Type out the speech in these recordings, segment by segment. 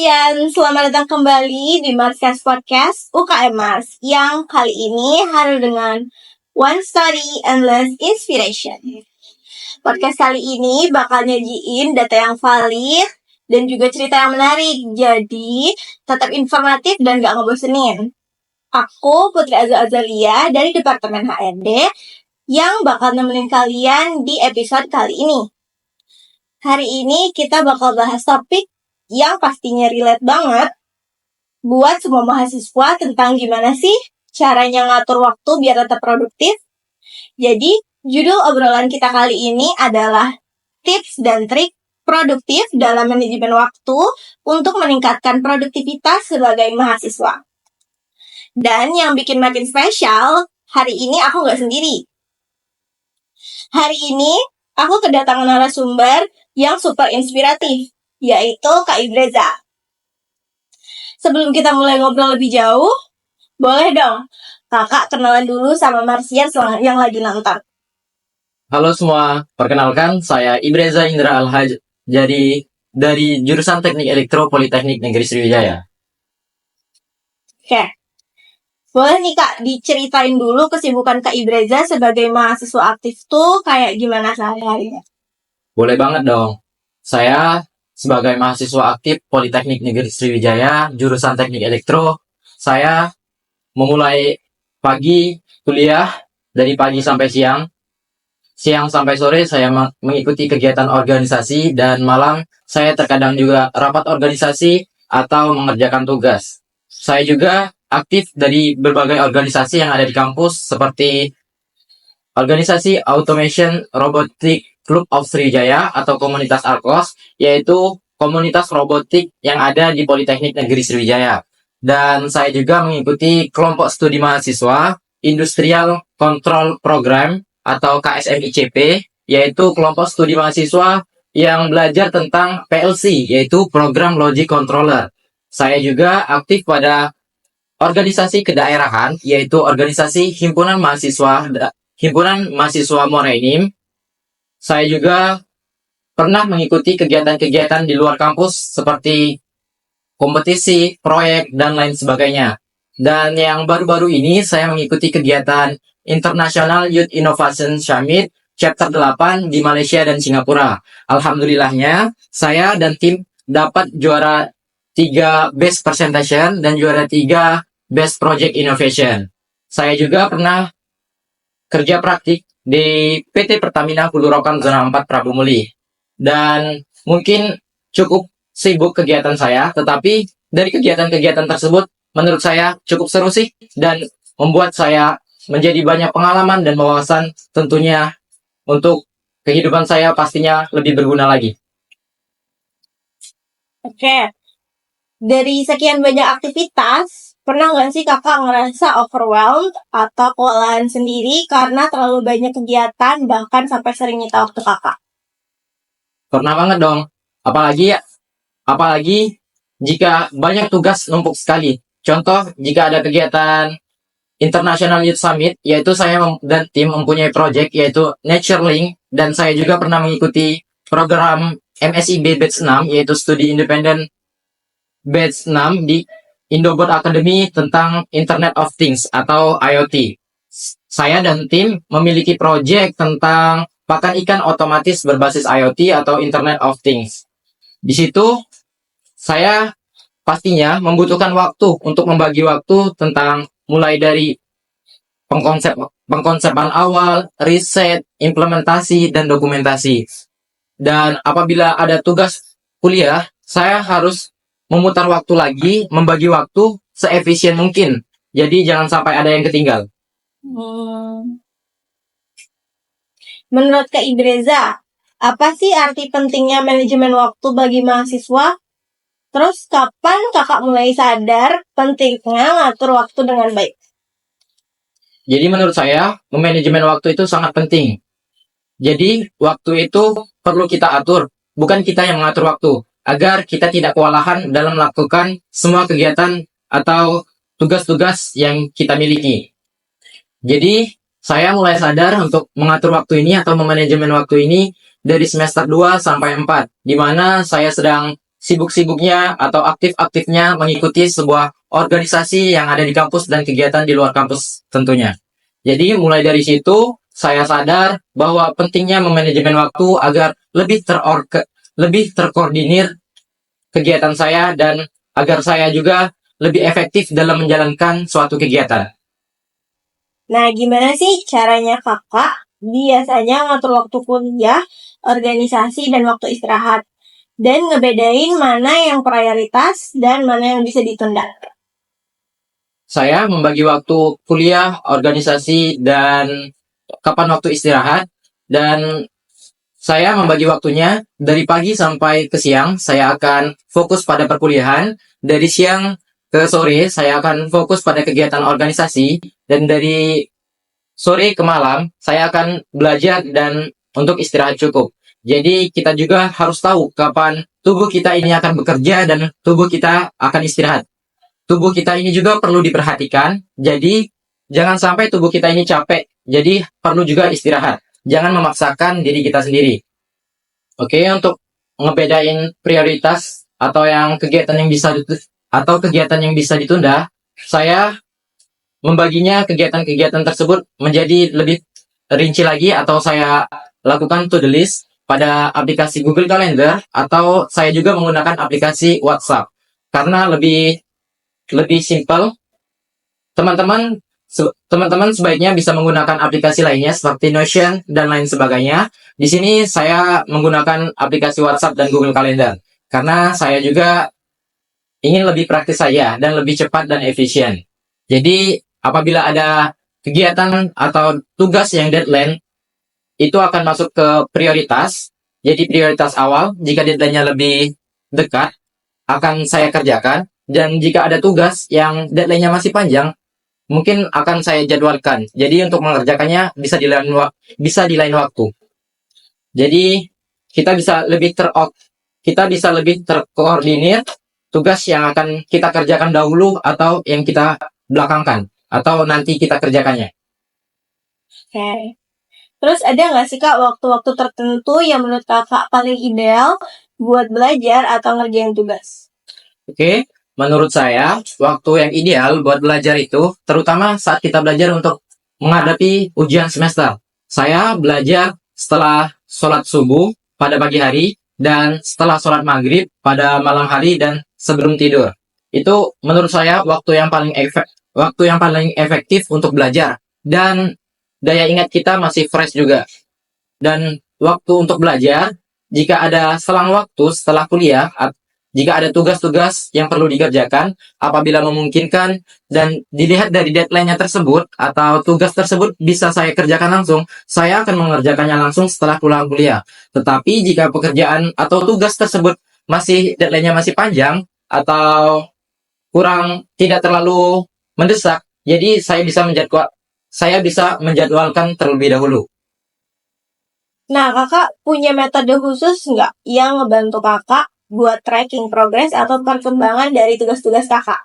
kalian, selamat datang kembali di Marscast Podcast UKM Mars yang kali ini hadir dengan One Story Endless Inspiration. Podcast kali ini bakal nyajiin data yang valid dan juga cerita yang menarik, jadi tetap informatif dan gak ngebosenin. Aku Putri Azalia dari Departemen HRD yang bakal nemenin kalian di episode kali ini. Hari ini kita bakal bahas topik yang pastinya relate banget buat semua mahasiswa tentang gimana sih caranya ngatur waktu biar tetap produktif. Jadi, judul obrolan kita kali ini adalah tips dan trik produktif dalam manajemen waktu untuk meningkatkan produktivitas sebagai mahasiswa. Dan yang bikin makin spesial, hari ini aku nggak sendiri. Hari ini, aku kedatangan narasumber yang super inspiratif, yaitu Kak Ibreza. Sebelum kita mulai ngobrol lebih jauh, boleh dong kakak kenalan dulu sama Marsian yang lagi nonton. Halo semua, perkenalkan saya Ibreza Indra Alhaj, jadi dari jurusan Teknik Elektro Politeknik Negeri Sriwijaya. Oke, boleh nih Kak diceritain dulu kesibukan Kak Ibreza sebagai mahasiswa aktif tuh kayak gimana sehari-harinya? Boleh banget dong. Saya sebagai mahasiswa aktif Politeknik Negeri Sriwijaya, jurusan Teknik Elektro, saya memulai pagi kuliah dari pagi sampai siang. Siang sampai sore saya mengikuti kegiatan organisasi dan malam saya terkadang juga rapat organisasi atau mengerjakan tugas. Saya juga aktif dari berbagai organisasi yang ada di kampus seperti organisasi Automation Robotic Club of Sriwijaya atau komunitas ARKOS, yaitu komunitas robotik yang ada di Politeknik Negeri Sriwijaya. Dan saya juga mengikuti kelompok studi mahasiswa Industrial Control Program atau KSMICP, yaitu kelompok studi mahasiswa yang belajar tentang PLC, yaitu Program Logic Controller. Saya juga aktif pada organisasi kedaerahan, yaitu organisasi Himpunan Mahasiswa Morenim. Saya juga pernah mengikuti kegiatan-kegiatan di luar kampus seperti kompetisi, proyek, dan lain sebagainya. Dan yang baru-baru ini saya mengikuti kegiatan International Youth Innovation Summit Chapter 8 di Malaysia dan Singapura. Alhamdulillahnya, saya dan tim dapat juara 3 Best Presentation dan juara 3 Best Project Innovation. Saya juga pernah kerja praktik di PT Pertamina Hulu Rokan Zona 4 Prabu Muli. Dan mungkin cukup sibuk kegiatan saya, tetapi dari kegiatan-kegiatan tersebut menurut saya cukup seru sih dan membuat saya menjadi banyak pengalaman dan wawasan tentunya untuk kehidupan saya pastinya lebih berguna lagi. Oke, dari sekian banyak aktivitas, pernah nggak sih kakak ngerasa overwhelmed atau kewalahan sendiri karena terlalu banyak kegiatan bahkan sampai sering nyita waktu kakak? Pernah banget dong, apalagi jika banyak tugas numpuk sekali. Contoh, jika ada kegiatan International Youth Summit, yaitu saya dan tim mempunyai project yaitu NatureLink, dan saya juga pernah mengikuti program MSIB Batch 6, yaitu Studi Independen Batch 6 di Indobot Academy tentang Internet of Things atau IoT. Saya dan tim memiliki proyek tentang pakan ikan otomatis berbasis IoT atau Internet of Things. Di situ saya pastinya membutuhkan waktu untuk membagi waktu tentang mulai dari pengkonsepan awal, riset, implementasi, dan dokumentasi. Dan apabila ada tugas kuliah, saya harus memutar waktu lagi, membagi waktu seefisien mungkin. Jadi jangan sampai ada yang ketinggal. Menurut Kak Ibreza, apa sih arti pentingnya manajemen waktu bagi mahasiswa? Terus kapan kakak mulai sadar pentingnya ngatur waktu dengan baik? Jadi menurut saya, memanajemen waktu itu sangat penting. Jadi waktu itu perlu kita atur, bukan kita yang mengatur waktu, agar kita tidak kewalahan dalam melakukan semua kegiatan atau tugas-tugas yang kita miliki. Jadi saya mulai sadar untuk mengatur waktu ini atau memanajemen waktu ini dari semester 2 sampai 4, di mana saya sedang sibuk-sibuknya atau aktif-aktifnya mengikuti sebuah organisasi yang ada di kampus dan kegiatan di luar kampus tentunya. Jadi mulai dari situ saya sadar bahwa pentingnya memanajemen waktu agar lebih terkoordinir kegiatan saya dan agar saya juga lebih efektif dalam menjalankan suatu kegiatan. Nah, gimana sih caranya kakak biasanya ngatur waktu kuliah, organisasi, dan waktu istirahat? Dan ngebedain mana yang prioritas dan mana yang bisa ditunda. Saya membagi waktu kuliah, organisasi, dan kapan waktu istirahat. Dan saya membagi waktunya dari pagi sampai ke siang, saya akan fokus pada perkuliahan. Dari siang ke sore, saya akan fokus pada kegiatan organisasi. Dan dari sore ke malam, saya akan belajar dan untuk istirahat cukup. Jadi kita juga harus tahu kapan tubuh kita ini akan bekerja dan tubuh kita akan istirahat. Tubuh kita ini juga perlu diperhatikan, jadi jangan sampai tubuh kita ini capek, jadi perlu juga istirahat. Jangan memaksakan diri kita sendiri. Oke, untuk ngebedain prioritas atau kegiatan yang bisa ditunda, saya membaginya kegiatan-kegiatan tersebut menjadi lebih rinci lagi atau saya lakukan to-do list pada aplikasi Google Calendar atau saya juga menggunakan aplikasi WhatsApp karena lebih simpel. Teman-teman sebaiknya bisa menggunakan aplikasi lainnya seperti Notion dan lain sebagainya. Di sini saya menggunakan aplikasi WhatsApp dan Google Calendar karena saya juga ingin lebih praktis saja dan lebih cepat dan efisien. Jadi apabila ada kegiatan atau tugas yang deadline, itu akan masuk ke prioritas. Jadi prioritas awal, jika deadline-nya lebih dekat, akan saya kerjakan. Dan jika ada tugas yang deadline-nya masih panjang, mungkin akan saya jadwalkan. Jadi untuk mengerjakannya bisa di lain waktu. Jadi kita bisa lebih terkoordinir tugas yang akan kita kerjakan dahulu atau yang kita belakangkan atau nanti kita kerjakannya. Oke. Terus ada nggak sih kak waktu-waktu tertentu yang menurut kakak paling ideal buat belajar atau ngerjain tugas? Oke. Menurut saya, waktu yang ideal buat belajar itu, terutama saat kita belajar untuk menghadapi ujian semester. Saya belajar setelah sholat subuh pada pagi hari, dan setelah sholat maghrib pada malam hari dan sebelum tidur. Itu menurut saya waktu yang paling efektif untuk belajar. Dan daya ingat kita masih fresh juga. Dan waktu untuk belajar, jika ada selang waktu setelah kuliah, jika ada tugas-tugas yang perlu dikerjakan, apabila memungkinkan dan dilihat dari deadline-nya tersebut atau tugas tersebut bisa saya kerjakan langsung, saya akan mengerjakannya langsung setelah pulang kuliah. Tetapi jika pekerjaan atau tugas tersebut deadline-nya masih panjang atau tidak terlalu mendesak, jadi saya bisa menjadwalkan terlebih dahulu. Nah, kakak punya metode khusus nggak yang ngebantu kakak buat tracking progres atau perkembangan dari tugas-tugas kakak?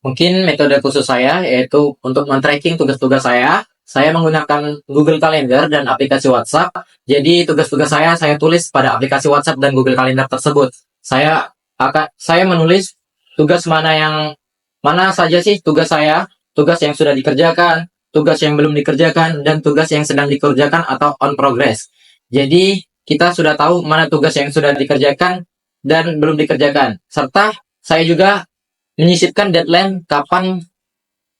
Mungkin metode khusus saya yaitu untuk men-tracking tugas-tugas saya menggunakan Google Calendar dan aplikasi WhatsApp. Jadi tugas-tugas saya tulis pada aplikasi WhatsApp dan Google Calendar tersebut. Saya menulis tugas mana saja sih tugas yang sudah dikerjakan, tugas yang belum dikerjakan, dan tugas yang sedang dikerjakan atau on progress. Jadi kita sudah tahu mana tugas yang sudah dikerjakan dan belum dikerjakan. Serta saya juga menyisipkan deadline kapan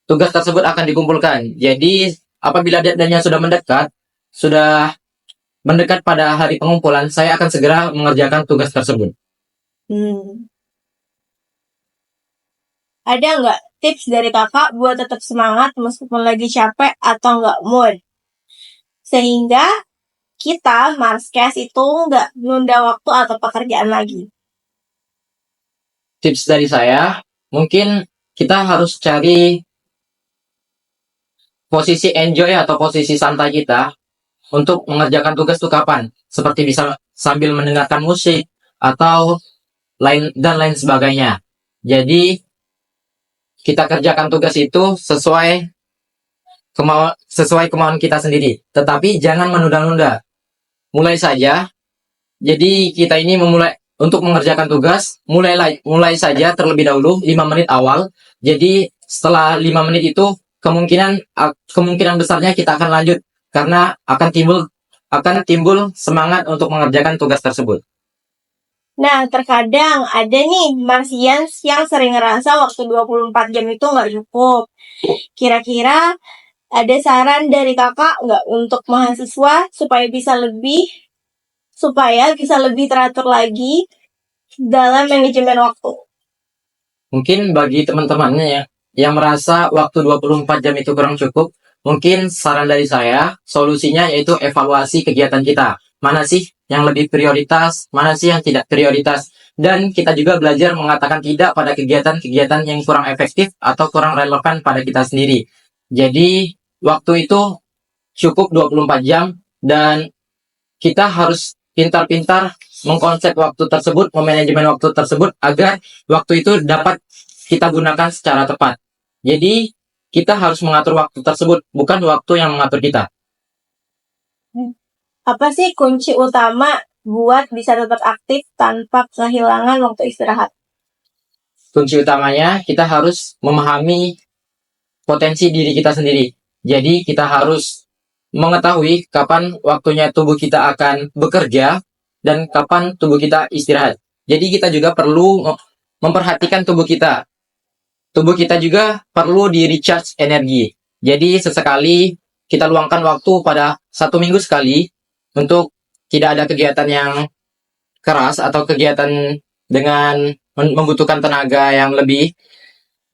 tugas tersebut akan dikumpulkan. Jadi apabila deadline-nya sudah mendekat pada hari pengumpulan, saya akan segera mengerjakan tugas tersebut. Ada nggak tips dari kakak buat tetap semangat meskipun lagi capek atau nggak mood? Sehingga kita Marscast itu nggak menunda waktu atau pekerjaan lagi. Tips dari saya, mungkin kita harus cari posisi enjoy atau posisi santai kita untuk mengerjakan tugas itu kapan. Seperti bisa sambil mendengarkan musik atau lain sebagainya. Jadi kita kerjakan tugas itu sesuai kemauan kita sendiri. Tetapi jangan menunda-nunda. Mulai saja. Jadi kita ini untuk mengerjakan tugas, mulai saja terlebih dahulu 5 menit awal. Jadi setelah 5 menit itu kemungkinan besarnya kita akan lanjut karena akan timbul semangat untuk mengerjakan tugas tersebut. Nah, terkadang ada nih Marsians yang sering ngerasa waktu 24 jam itu nggak cukup. Kira-kira ada saran dari kakak nggak untuk mahasiswa supaya bisa lebih teratur lagi dalam manajemen waktu? Mungkin bagi teman-temannya yang merasa waktu 24 jam itu kurang cukup, mungkin saran dari saya, solusinya yaitu evaluasi kegiatan kita. Mana sih yang lebih prioritas, mana sih yang tidak prioritas. Dan kita juga belajar mengatakan tidak pada kegiatan-kegiatan yang kurang efektif atau kurang relevan pada kita sendiri. Jadi, waktu itu cukup 24 jam dan kita harus pintar-pintar mengkonsep waktu tersebut, memanajemen waktu tersebut agar waktu itu dapat kita gunakan secara tepat. Jadi, kita harus mengatur waktu tersebut, bukan waktu yang mengatur kita. Apa sih kunci utama buat bisa tetap aktif tanpa kehilangan waktu istirahat? Kunci utamanya, kita harus memahami potensi diri kita sendiri. Jadi, kita harus mengetahui kapan waktunya tubuh kita akan bekerja dan kapan tubuh kita istirahat. Jadi kita juga perlu memperhatikan tubuh kita. Tubuh kita juga perlu di recharge energi. Jadi sesekali kita luangkan waktu pada 1 minggu sekali untuk tidak ada kegiatan yang keras atau kegiatan dengan membutuhkan tenaga yang lebih.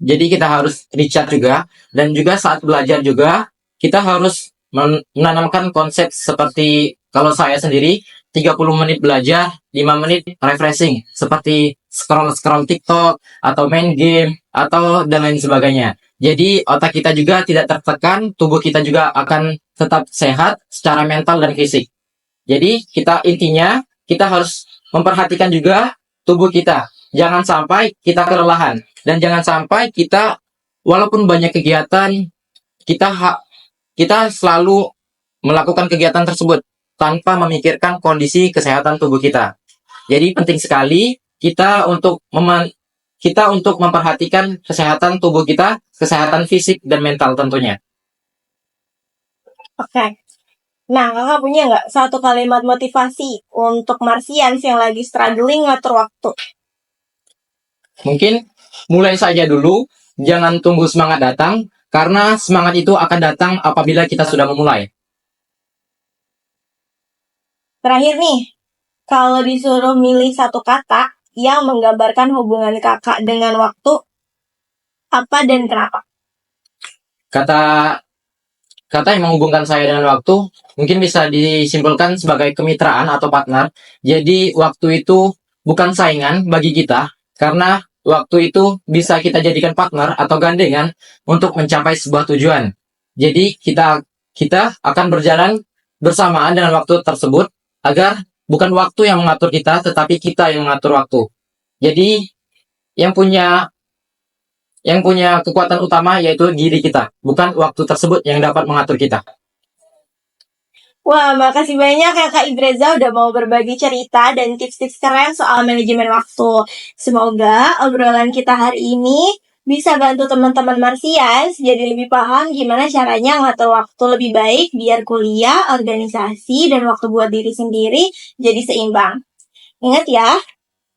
Jadi kita harus recharge juga. Dan juga saat belajar juga kita harus menanamkan konsep seperti kalau saya sendiri 30 menit belajar, 5 menit refreshing seperti scroll TikTok atau main game atau dan lain sebagainya. Jadi otak kita juga tidak tertekan, tubuh kita juga akan tetap sehat secara mental dan fisik. Jadi intinya kita harus memperhatikan juga tubuh kita. Jangan sampai kita kelelahan dan jangan sampai kita walaupun banyak kegiatan kita selalu melakukan kegiatan tersebut tanpa memikirkan kondisi kesehatan tubuh kita. Jadi penting sekali kita untuk memperhatikan kesehatan tubuh kita, kesehatan fisik dan mental tentunya. Oke. Nah, kakak punya nggak satu kalimat motivasi untuk Marsians yang lagi struggling ngatur waktu? Mungkin mulai saja dulu, jangan tunggu semangat datang, karena semangat itu akan datang apabila kita sudah memulai. Terakhir nih, kalau disuruh milih satu kata yang menggambarkan hubungan kakak dengan waktu, apa dan kenapa? Kata yang menghubungkan saya dengan waktu mungkin bisa disimpulkan sebagai kemitraan atau partner. Jadi waktu itu bukan saingan bagi kita, karena waktu itu bisa kita jadikan partner atau gandengan untuk mencapai sebuah tujuan. Jadi kita akan berjalan bersamaan dengan waktu tersebut agar bukan waktu yang mengatur kita, tetapi kita yang mengatur waktu. Jadi yang punya kekuatan utama yaitu diri kita, bukan waktu tersebut yang dapat mengatur kita. Wah, makasih banyak ya Kak Ibreza udah mau berbagi cerita dan tips-tips keren soal manajemen waktu. Semoga obrolan kita hari ini bisa bantu teman-teman Marsians jadi lebih paham gimana caranya ngatur waktu lebih baik biar kuliah, organisasi, dan waktu buat diri sendiri jadi seimbang. Ingat ya,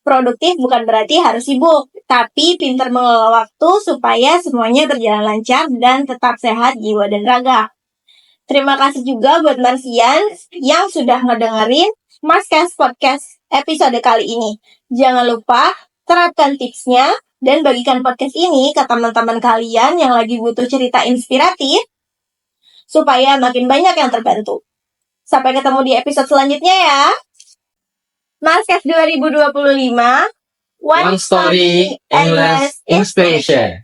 produktif bukan berarti harus sibuk, tapi pintar mengelola waktu supaya semuanya berjalan lancar dan tetap sehat jiwa dan raga. Terima kasih juga buat Marsians yang sudah ngedengerin Marscast Podcast episode kali ini. Jangan lupa terapkan tipsnya dan bagikan podcast ini ke teman-teman kalian yang lagi butuh cerita inspiratif supaya makin banyak yang terbantu. Sampai ketemu di episode selanjutnya ya. Marscast 2025, One story, endless inspiration.